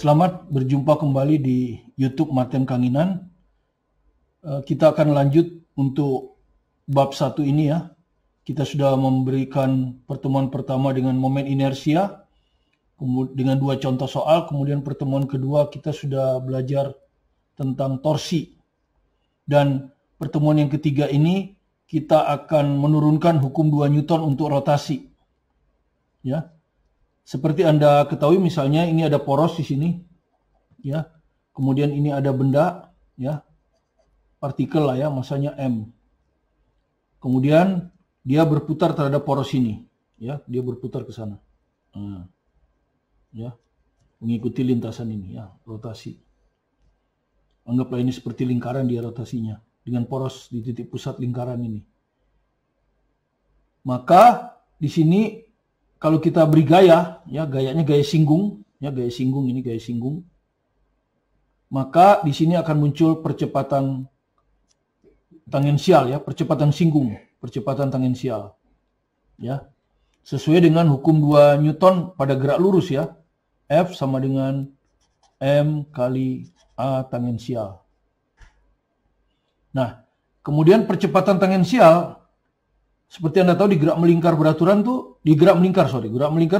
Selamat berjumpa kembali di YouTube Martin Kanginan. Kita akan lanjut untuk bab 1 ini ya. Kita sudah memberikan pertemuan pertama dengan momen inersia, dengan 2 contoh soal. Kemudian pertemuan kedua kita sudah belajar tentang torsi. Dan pertemuan yang ketiga ini kita akan menurunkan hukum 2 Newton untuk rotasi. Ya. Seperti Anda ketahui, misalnya ini ada poros di sini, ya. Kemudian ini ada benda, ya, partikel lah ya, massanya m. Kemudian dia berputar terhadap poros ini, ya, dia berputar ke sana, ya, mengikuti lintasan ini, ya, rotasi. Anggaplah ini seperti lingkaran dia rotasinya dengan poros di titik pusat lingkaran ini. Maka di sini kalau kita beri gaya, ya gayanya gaya singgung, ya gaya singgung ini gaya singgung, maka di sini akan muncul percepatan tangensial, ya percepatan singgung, percepatan tangensial, ya sesuai dengan hukum 2 Newton pada gerak lurus ya, F sama dengan m kali a tangensial. Nah, kemudian percepatan tangensial seperti Anda tahu di gerak melingkar beraturan tuh, gerak melingkar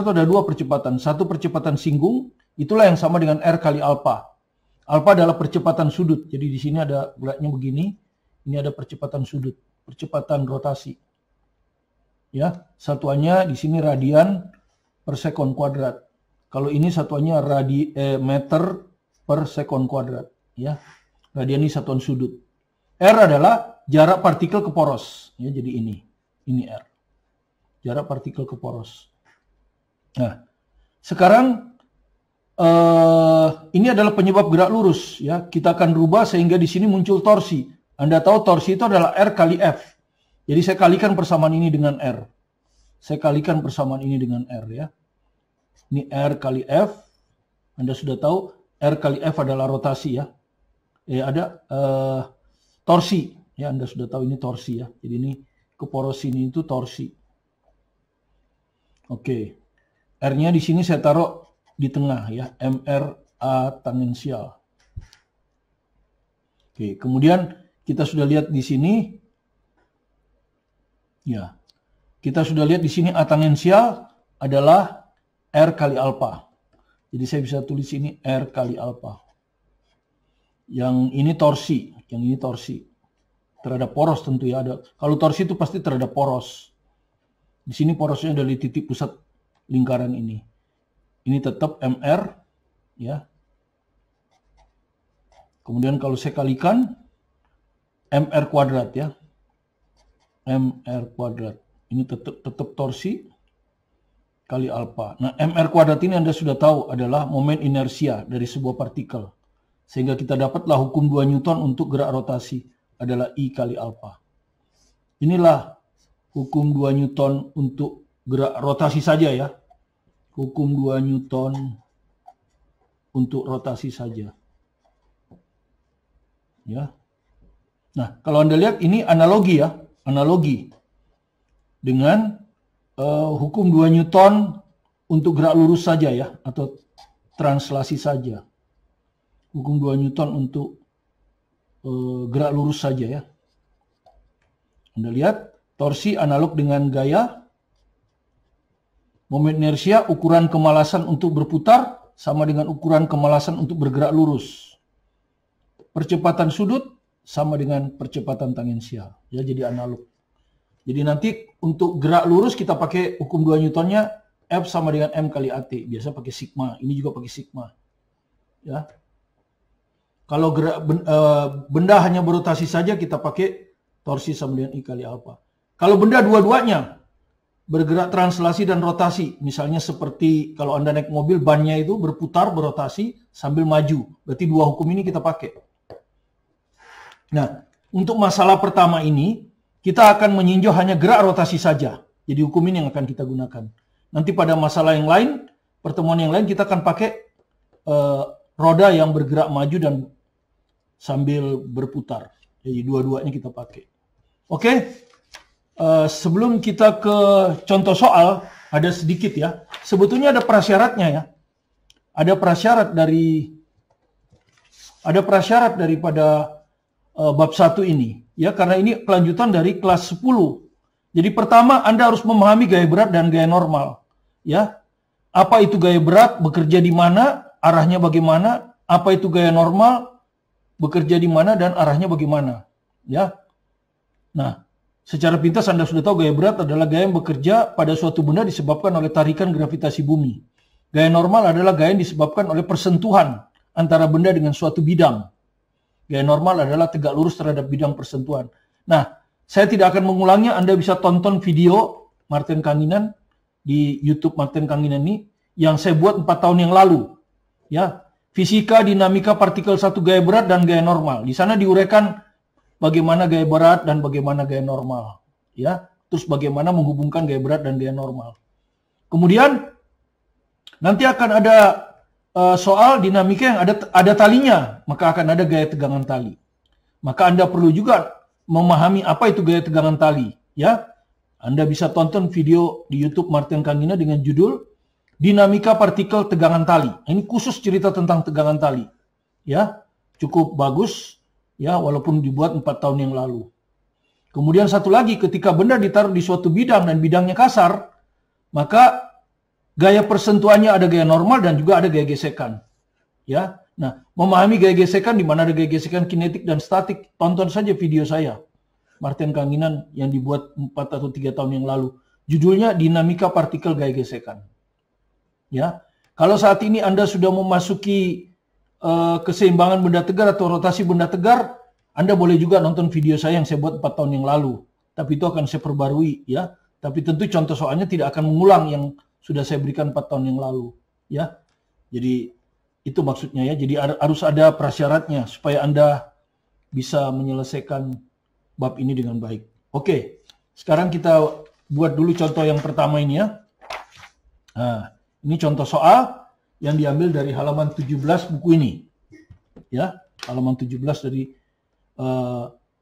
tuh ada 2 percepatan. Satu percepatan singgung, itulah yang sama dengan R kali alpha. Alpha adalah percepatan sudut. Jadi di sini ada geraknya begini, ini ada percepatan sudut, percepatan rotasi. Ya, satuannya di sini radian per sekon kuadrat. Kalau ini satuannya meter per sekon kuadrat, ya. Radian ini satuan sudut. R adalah jarak partikel ke poros, ya, jadi ini R, jarak partikel ke poros. Nah, sekarang ini adalah penyebab gerak lurus, ya. Kita akan rubah sehingga di sini muncul torsi. Anda tahu torsi itu adalah R kali F. Jadi saya kalikan persamaan ini dengan R. Saya kalikan persamaan ini dengan R, ya. Ini R kali F. Anda sudah tahu R kali F adalah rotasi, ya. Ada torsi, ya. Anda sudah tahu ini torsi, ya. Jadi ini ke poros sini itu torsi. Oke. R-nya di sini saya taruh di tengah ya, MRA tangensial. Oke, kemudian kita sudah lihat di sini ya. Kita sudah lihat di sini A tangensial adalah R kali alpha. Jadi saya bisa tulis ini R kali alpha. Yang ini torsi, yang ini torsi. Terhadap poros tentu ya, ada. Kalau torsi itu pasti terhadap poros. Di sini porosnya dari titik pusat lingkaran ini. Ini tetap MR, ya. Kemudian kalau saya kalikan MR kuadrat ya. MR kuadrat. Ini tetap torsi kali alpha. Nah, MR kuadrat ini Anda sudah tahu adalah momen inersia dari sebuah partikel. Sehingga kita dapatlah hukum 2 Newton untuk gerak rotasi adalah I kali alpha. Inilah hukum 2 Newton untuk gerak rotasi saja ya. Hukum 2 Newton untuk rotasi saja. Ya. Nah, kalau Anda lihat ini analogi ya, analogi dengan hukum 2 Newton untuk gerak lurus saja ya, atau translasi saja. Hukum 2 Newton untuk gerak lurus saja ya. Anda lihat torsi analog dengan gaya, momen inersia ukuran kemalasan untuk berputar sama dengan ukuran kemalasan untuk bergerak lurus. Percepatan sudut sama dengan percepatan tangensial ya, jadi analog. Jadi nanti untuk gerak lurus kita pakai hukum 2 Newtonnya F sama dengan M kali AT, biasa pakai sigma, ini juga pakai sigma ya. Kalau benda hanya berotasi saja kita pakai torsi sama dengan I kali alpha. Kalau benda dua-duanya bergerak translasi dan rotasi, misalnya seperti kalau Anda naik mobil, bannya itu berputar, berotasi sambil maju. Berarti 2 hukum ini kita pakai. Nah, untuk masalah pertama ini kita akan meninjau hanya gerak rotasi saja. Jadi hukum ini yang akan kita gunakan. Nanti pada masalah yang lain, pertemuan yang lain kita akan pakai roda yang bergerak maju dan sambil berputar. Jadi dua-duanya kita pakai. Oke. Sebelum kita ke contoh soal, ada sedikit ya. Sebetulnya ada prasyaratnya ya. ada prasyarat daripada bab 1 ini, ya, karena ini kelanjutan dari kelas 10. Jadi pertama Anda harus memahami gaya berat dan gaya normal, ya. Apa itu gaya berat, bekerja di mana, arahnya bagaimana, apa itu gaya normal, bekerja di mana dan arahnya bagaimana, ya. Nah, secara pintas Anda sudah tahu gaya berat adalah gaya yang bekerja pada suatu benda disebabkan oleh tarikan gravitasi bumi. Gaya normal adalah gaya yang disebabkan oleh persentuhan antara benda dengan suatu bidang. Gaya normal adalah tegak lurus terhadap bidang persentuhan. Nah, saya tidak akan mengulangnya. Anda bisa tonton video Martin Kanginan di YouTube Martin Kanginan ini yang saya buat 4 tahun yang lalu. Ya, fisika dinamika partikel 1 gaya berat dan gaya normal. Di sana diuraikan bagaimana gaya berat dan bagaimana gaya normal. Ya, terus bagaimana menghubungkan gaya berat dan gaya normal. Kemudian nanti akan ada soal dinamika yang ada talinya, maka akan ada gaya tegangan tali. Maka Anda perlu juga memahami apa itu gaya tegangan tali, ya. Anda bisa tonton video di YouTube Martin Kangina dengan judul Dinamika Partikel Tegangan Tali. Ini khusus cerita tentang tegangan tali, ya. Cukup bagus, ya, walaupun dibuat 4 tahun yang lalu. Kemudian satu lagi, ketika benda ditaruh di suatu bidang dan bidangnya kasar, maka gaya persentuhannya ada gaya normal dan juga ada gaya gesekan. Ya. Nah, memahami gaya gesekan, di mana ada gaya gesekan kinetik dan statik, tonton saja video saya, Martin Kanginan, yang dibuat 4 atau 3 tahun yang lalu. Judulnya Dinamika Partikel Gaya Gesekan. Ya. Kalau saat ini Anda sudah memasuki keseimbangan benda tegar atau rotasi benda tegar, Anda boleh juga nonton video saya yang saya buat 4 tahun yang lalu. Tapi itu akan saya perbarui, ya. Tapi tentu contoh soalnya tidak akan mengulang yang sudah saya berikan 4 tahun yang lalu, ya. Jadi itu maksudnya, ya. Jadi harus ada prasyaratnya supaya Anda bisa menyelesaikan bab ini dengan baik. Oke, sekarang kita buat dulu contoh yang pertama ini, ya. Nah, ini contoh soal yang diambil dari halaman 17 buku ini, ya. Halaman 17 dari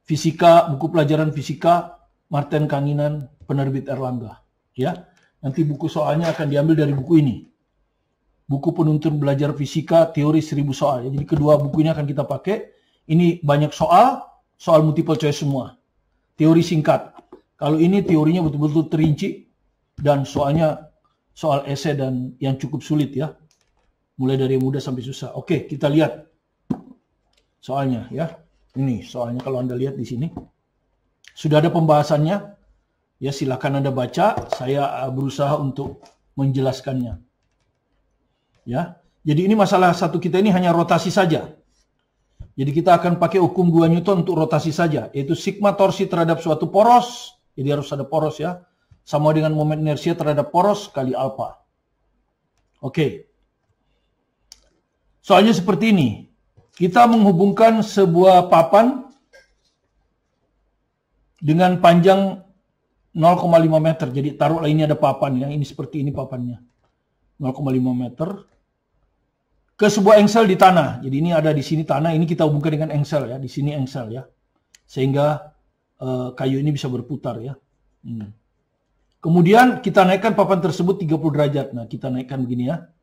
fisika, buku pelajaran fisika Martin Kanginan, penerbit Erlangga, ya. Nanti buku soalnya akan diambil dari buku ini. Buku penuntun belajar fisika, teori 1000 soal. Jadi kedua buku ini akan kita pakai. Ini banyak soal multiple choice semua. Teori singkat. Kalau ini teorinya betul-betul terinci dan soalnya soal esai dan yang cukup sulit, ya. Mulai dari yang mudah sampai susah. Oke, kita lihat soalnya, ya. Ini soalnya kalau Anda lihat di sini. Sudah ada pembahasannya. Ya, silakan Anda baca, saya berusaha untuk menjelaskannya. Ya, jadi ini masalah satu kita ini hanya rotasi saja. Jadi kita akan pakai hukum 2 Newton untuk rotasi saja, yaitu sigma torsi terhadap suatu poros, jadi harus ada poros, ya, sama dengan momen inersia terhadap poros kali alfa. Oke. Soalnya seperti ini. Kita menghubungkan sebuah papan dengan panjang 0,5 meter. Jadi taruhlah ini ada papan, ya. Ini seperti ini papannya. 0,5 meter. Ke sebuah engsel di tanah. Jadi ini ada di sini tanah. Ini kita hubungkan dengan engsel, ya. Di sini engsel, ya. Sehingga kayu ini bisa berputar, ya. Kemudian kita naikkan papan tersebut 30 derajat. Nah, kita naikkan begini, ya.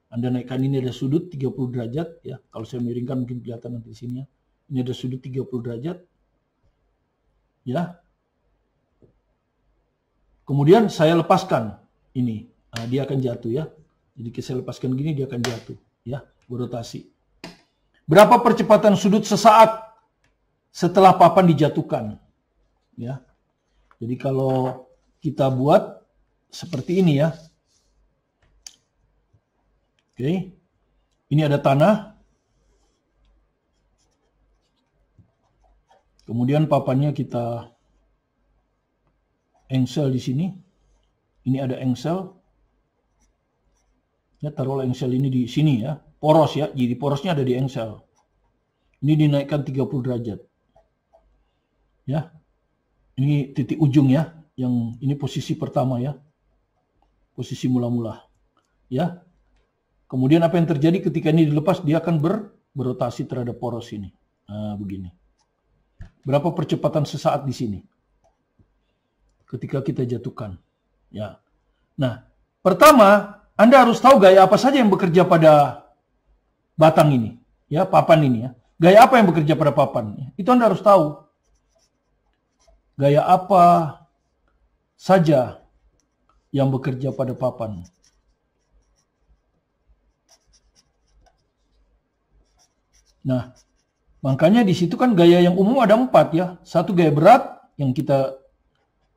Anda naikkan, ini ada sudut 30 derajat, ya. Kalau saya miringkan mungkin kelihatan nanti di sini, ya. Ini ada sudut 30 derajat. Ya. Kemudian saya lepaskan ini, dia akan jatuh, ya. Jadi saya lepaskan gini, dia akan jatuh, ya, berotasi. Berapa percepatan sudut sesaat setelah papan dijatuhkan, ya. Jadi kalau kita buat seperti ini, ya. Oke, ini ada tanah. Kemudian papannya kita engsel di sini. Ini ada engsel. Ya, taruhlah engsel ini di sini, ya. Poros, ya. Jadi porosnya ada di engsel. Ini dinaikkan 30 derajat. Ya. Ini titik ujung, ya. Yang ini posisi pertama, ya. Posisi mula-mula. Ya. Kemudian apa yang terjadi ketika ini dilepas, dia akan berotasi terhadap poros ini. Nah, begini. Berapa percepatan sesaat di sini ketika kita jatuhkan, ya. Nah, pertama Anda harus tahu gaya apa saja yang bekerja pada batang ini, ya, papan ini ya. Gaya apa yang bekerja pada papan? Itu Anda harus tahu. Gaya apa saja yang bekerja pada papan. Nah, makanya di situ kan gaya yang umum ada 4 ya. Satu gaya berat yang kita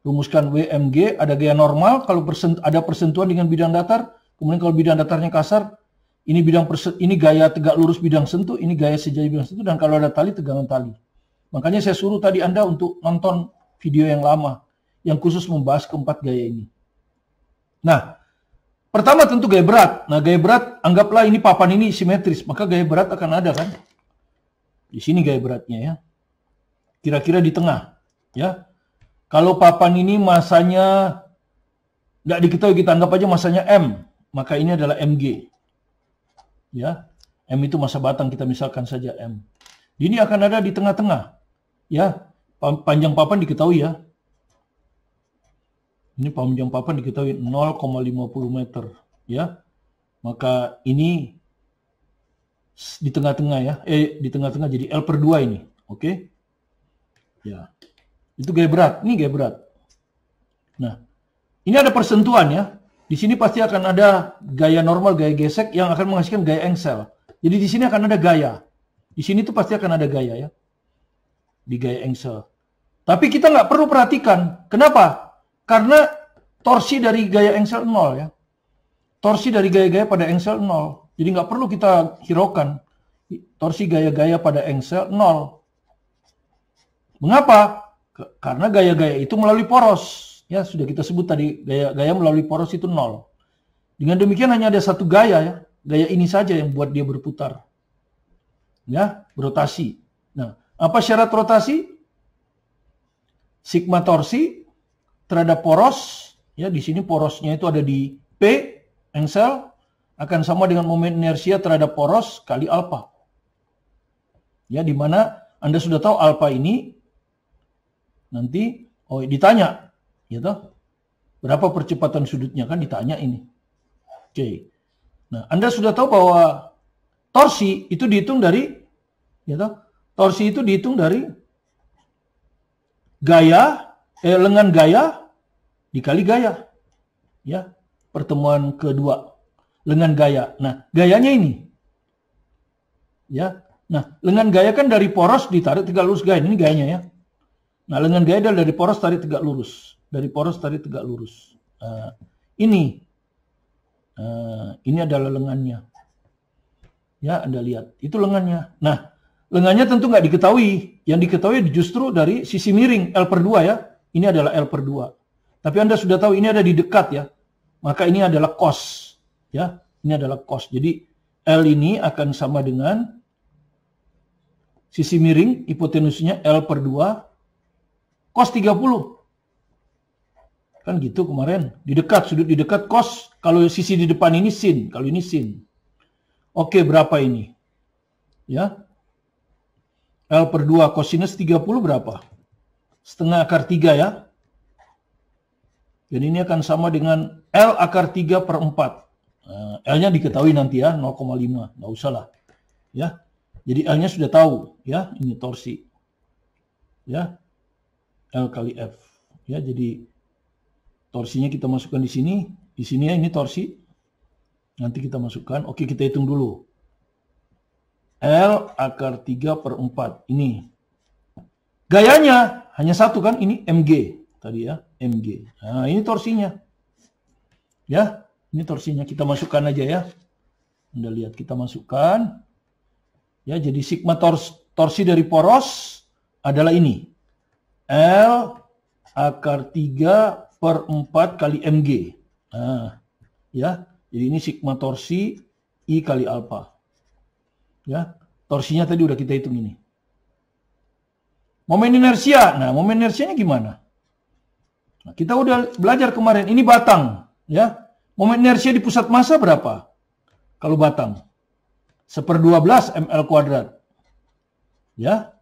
rumuskan WMG, ada gaya normal kalau ada persentuhan dengan bidang datar. Kemudian kalau bidang datarnya kasar, ini gaya tegak lurus bidang sentuh, ini gaya sejajar bidang sentuh, dan kalau ada tali, tegangan tali. Makanya saya suruh tadi Anda untuk nonton video yang lama yang khusus membahas keempat gaya ini. Nah, pertama tentu gaya berat. Nah, gaya berat anggaplah ini papan ini simetris, maka gaya berat akan ada kan? Di sini gaya beratnya ya. Kira-kira di tengah, ya. Kalau papan ini masanya nggak diketahui, kita anggap aja masanya M, maka ini adalah MG. Ya, M itu masa batang, kita misalkan saja M. Ini akan ada di tengah-tengah. Ya, panjang papan diketahui ya. Ini panjang papan diketahui 0,50 meter. Ya, maka ini di tengah-tengah ya. Di tengah-tengah jadi L/2 ini. Oke. Ya. Itu gaya berat. Ini gaya berat. Nah, ini ada persentuhan ya. Di sini pasti akan ada gaya normal, gaya gesek yang akan menghasilkan gaya engsel. Jadi di sini akan ada gaya. Di sini tuh pasti akan ada gaya ya. Di gaya engsel. Tapi kita nggak perlu perhatikan. Kenapa? Karena torsi dari gaya engsel 0 ya. Torsi dari gaya-gaya pada engsel 0. Jadi nggak perlu kita hiraukan. Torsi gaya-gaya pada engsel 0. Mengapa? Karena gaya-gaya itu melalui poros. Ya, sudah kita sebut tadi, gaya-gaya melalui poros itu 0. Dengan demikian hanya ada satu gaya ya. Gaya ini saja yang buat dia berputar. Ya, berotasi. Nah, apa syarat rotasi? Sigma torsi terhadap poros, ya di sini porosnya itu ada di P, engsel, akan sama dengan momen inersia terhadap poros kali alfa. Ya, di mana Anda sudah tahu alfa ini nanti ditanya, gitu. Berapa percepatan sudutnya kan ditanya ini. Oke. Nah, Anda sudah tahu bahwa torsi itu dihitung dari, gitu. Torsi itu dihitung dari gaya, lengan gaya dikali gaya. Ya, pertemuan kedua. Lengan gaya. Nah, gayanya ini. Ya. Nah, lengan gaya kan dari poros ditarik tegak lurus gaya. Ini gayanya ya. Nah, lengan gaya adalah dari poros tarik tegak lurus. Dari poros tarik tegak lurus. Ini adalah lengannya. Ya, Anda lihat. Itu lengannya. Nah, lengannya tentu nggak diketahui. Yang diketahui justru dari sisi miring L/2 ya. Ini adalah L/2. Tapi Anda sudah tahu ini ada di dekat ya. Maka ini adalah cos. Ya, ini adalah cos. Jadi L ini akan sama dengan sisi miring hipotenusnya L/2 cos 30. Kan gitu kemarin. Di dekat, sudut di dekat cos. Kalau sisi di depan ini sin. Kalau ini sin. Oke, berapa ini? Ya. L/2 cosinus 30 berapa? Setengah akar 3 ya. Jadi ini akan sama dengan L akar 3 per 4. L-nya diketahui nanti ya, 0,5. Nggak usah lah. Ya. Jadi L-nya sudah tahu. Ya, ini torsi. Ya. L kali F. Ya, jadi torsinya kita masukkan di sini. Di sini ya, ini torsi. Nanti kita masukkan. Oke, kita hitung dulu. L akar 3 per 4. Ini. Gayanya hanya satu kan? Ini MG. Tadi ya, MG. Nah, ini torsinya. Ya, ini torsinya. Kita masukkan aja ya. Anda lihat, kita masukkan. Ya, jadi sigma torsi dari poros adalah ini. L akar 3 per 4 kali MG. Nah, ya. Jadi ini sigma torsi I kali alfa. Ya, torsinya tadi udah kita hitung ini. Momen inersia. Nah, momen inersianya gimana? Nah, kita udah belajar kemarin. Ini batang, ya. Momen inersia di pusat massa berapa? Kalau batang 1/12 ml kuadrat. Ya,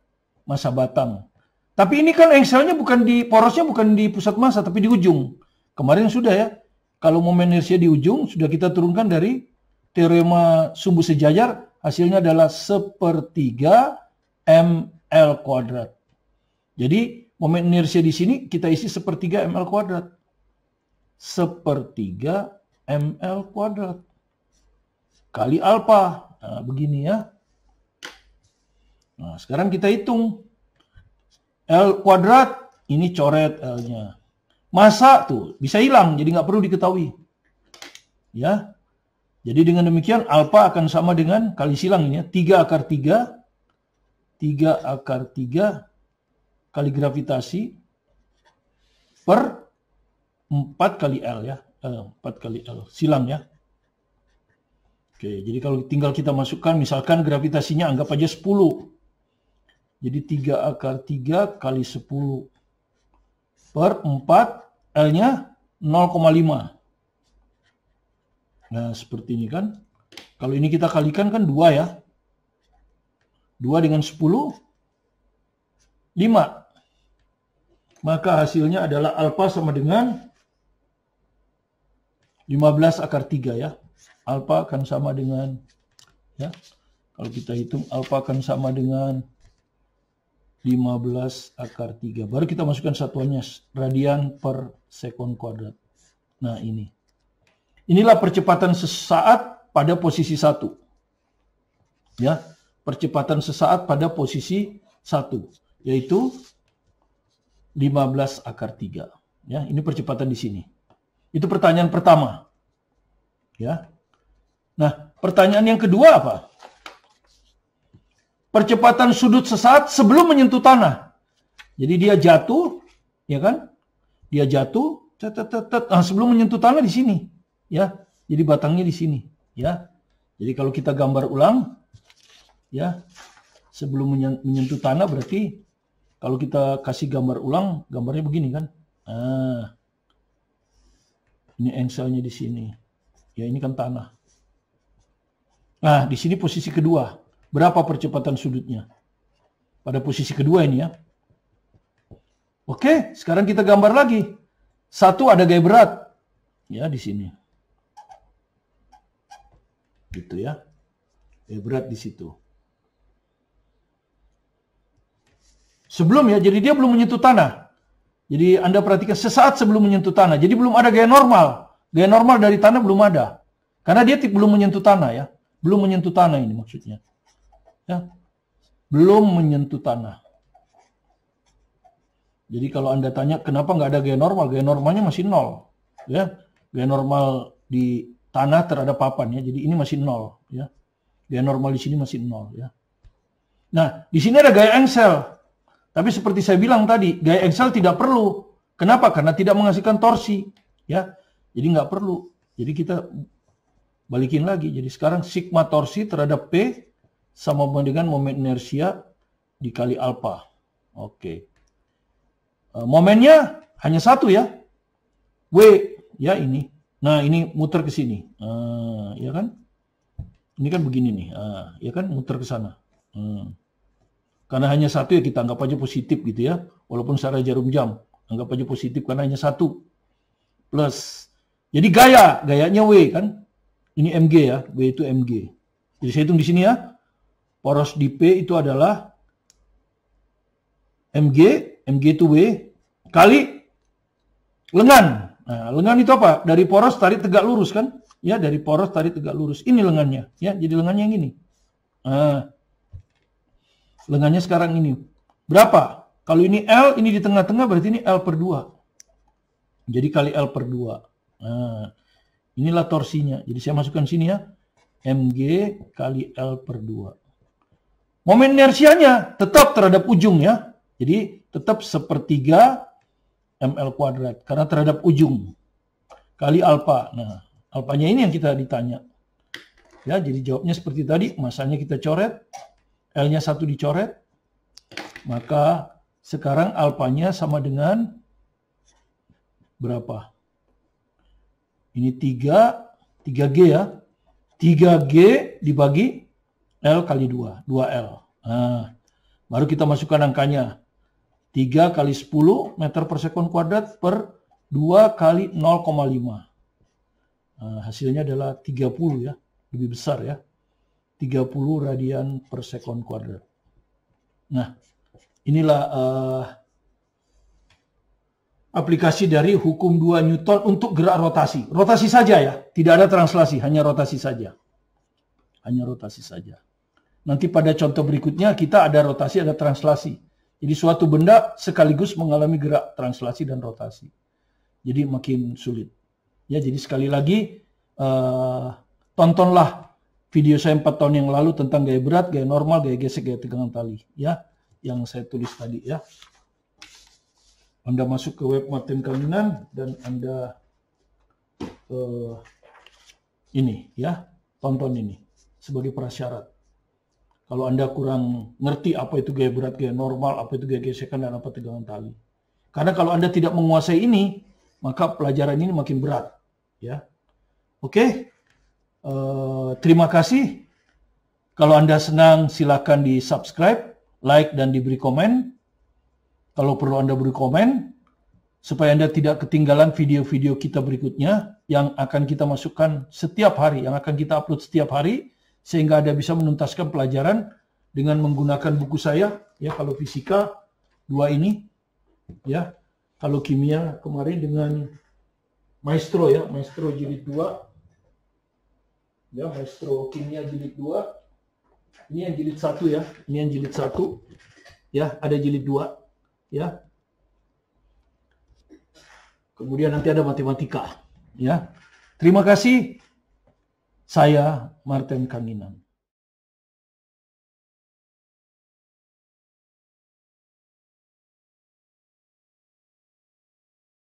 massa batang. Tapi ini kan engselnya bukan di porosnya, bukan di pusat massa, tapi di ujung. Kemarin sudah ya. Kalau momen inersia di ujung sudah kita turunkan dari teorema sumbu sejajar, hasilnya adalah 1/3 ml kuadrat. Jadi momen inersia di sini kita isi 1/3 ml kuadrat. 1/3 ml kuadrat kali alfa. Nah, begini ya. Nah, sekarang kita hitung. L kuadrat, ini coret L-nya. Massa tuh bisa hilang, jadi nggak perlu diketahui. Ya. Jadi dengan demikian alfa akan sama dengan, kali silang ini ya, 3/3 kali gravitasi per 4 kali L ya. 4 kali L, silang ya. Oke, jadi kalau tinggal kita masukkan, misalkan gravitasinya anggap aja 10. Jadi 3/3 kali 10 per 4, L-nya 0,5. Nah, seperti ini kan. Kalau ini kita kalikan kan 2 ya. 2 dengan 10, 5. Maka hasilnya adalah alfa sama dengan 15/3 ya. Alfa akan sama dengan, ya, kalau kita hitung alfa akan sama dengan 15/3. Baru kita masukkan satuannya, radian per sekon kuadrat. Nah ini. Inilah percepatan sesaat pada posisi 1. Ya, percepatan sesaat pada posisi 1. Yaitu 15/3. Ya, ini percepatan di sini. Itu pertanyaan pertama. Ya. Nah, pertanyaan yang kedua apa? Percepatan sudut sesaat sebelum menyentuh tanah. Jadi dia jatuh, ya kan? Dia jatuh, nah, sebelum menyentuh tanah di sini, ya. Jadi batangnya di sini, ya. Jadi kalau kita gambar ulang, ya, sebelum menyentuh tanah berarti kalau kita kasih gambar ulang, gambarnya begini kan? Nah, ini engselnya di sini, ya ini kan tanah. Nah, di sini posisi kedua. Berapa percepatan sudutnya? Pada posisi kedua ini ya. Oke, sekarang kita gambar lagi. 1 ada gaya berat. Ya, di sini. Gitu ya. Gaya berat di situ. Sebelum ya, jadi dia belum menyentuh tanah. Jadi Anda perhatikan sesaat sebelum menyentuh tanah. Jadi belum ada gaya normal. Gaya normal dari tanah belum ada. Karena dia belum menyentuh tanah ya. Belum menyentuh tanah ini maksudnya. Ya, belum menyentuh tanah. Jadi kalau Anda tanya kenapa nggak ada gaya normalnya masih 0. Ya, gaya normal di tanah terhadap papan ya. Jadi ini masih 0 ya. Gaya normal di sini masih 0 ya. Nah, di sini ada gaya engsel. Tapi seperti saya bilang tadi, gaya engsel tidak perlu. Kenapa? Karena tidak menghasilkan torsi ya. Jadi nggak perlu. Jadi kita balikin lagi. Jadi sekarang sigma torsi terhadap P sama dengan momen inersia dikali alfa. Oke. Momennya hanya 1 ya. W ya ini. Nah, ini muter ke sini. Ya kan? Ini kan begini nih. Ya kan muter ke sana. Karena hanya 1 ya kita anggap aja positif gitu ya. Walaupun secara jarum jam. Anggap aja positif karena hanya 1. Plus. Jadi gayanya W kan. Ini mg ya. W itu mg. Jadi saya hitung di sini ya. Poros di P itu adalah mg itu W, kali lengan. Nah, lengan itu apa? Dari poros tarik tegak lurus kan? Ya, dari poros tarik tegak lurus. Ini lengannya, ya. Jadi lengannya yang ini. Nah, lengannya sekarang ini. Berapa? Kalau ini L, ini di tengah-tengah berarti ini L per 2. Jadi kali L per 2. Nah, inilah torsinya. Jadi saya masukkan sini ya. mg kali L per 2. Momen inersianya tetap terhadap ujung ya. Jadi tetap 1/3 ml kuadrat. Karena terhadap ujung. Kali alfa. Nah, alfanya ini yang kita ditanya. Ya, jadi jawabnya seperti tadi. Masanya kita coret. L-nya 1 dicoret. Maka sekarang alfanya sama dengan berapa? Ini 3G ya. 3G dibagi L kali 2, 2L. Nah, baru kita masukkan angkanya. 3 kali 10 meter per sekon kuadrat per 2 kali 0,5. Hasilnya adalah 30 ya, lebih besar ya. 30 radian per second kuadrat. Nah, inilah aplikasi dari hukum 2 Newton untuk gerak rotasi. Rotasi saja ya, tidak ada translasi, hanya rotasi saja. Hanya rotasi saja. Nanti pada contoh berikutnya kita ada rotasi, ada translasi. Jadi suatu benda sekaligus mengalami gerak translasi dan rotasi. Jadi makin sulit. Ya, jadi sekali lagi tontonlah video saya 4 tahun yang lalu tentang gaya berat, gaya normal, gaya gesek, gaya tegangan tali. Ya, yang saya tulis tadi ya. Anda masuk ke web Martin Kanginan dan Anda ini ya, tonton ini sebagai prasyarat. Kalau Anda kurang ngerti apa itu gaya berat, gaya normal, apa itu gaya gesekan, dan apa tegangan tali. Karena kalau Anda tidak menguasai ini, maka pelajaran ini makin berat. Ya, oke. Terima kasih. Kalau Anda senang, silakan di subscribe, like, dan diberi komen. Kalau perlu Anda beri komen, supaya Anda tidak ketinggalan video-video kita berikutnya yang akan kita masukkan setiap hari, yang akan kita upload setiap hari, sehingga Anda bisa menuntaskan pelajaran dengan menggunakan buku saya. Ya, kalau fisika 2 ini, ya. Kalau kimia kemarin dengan Maestro ya, Maestro jilid 2. Ya, Maestro kimia jilid 2. Ini yang jilid 1 ya. Ini yang jilid 1. Ya, ada jilid 2 ya. Kemudian nanti ada matematika ya. Terima kasih. Saya Martin Kanginan.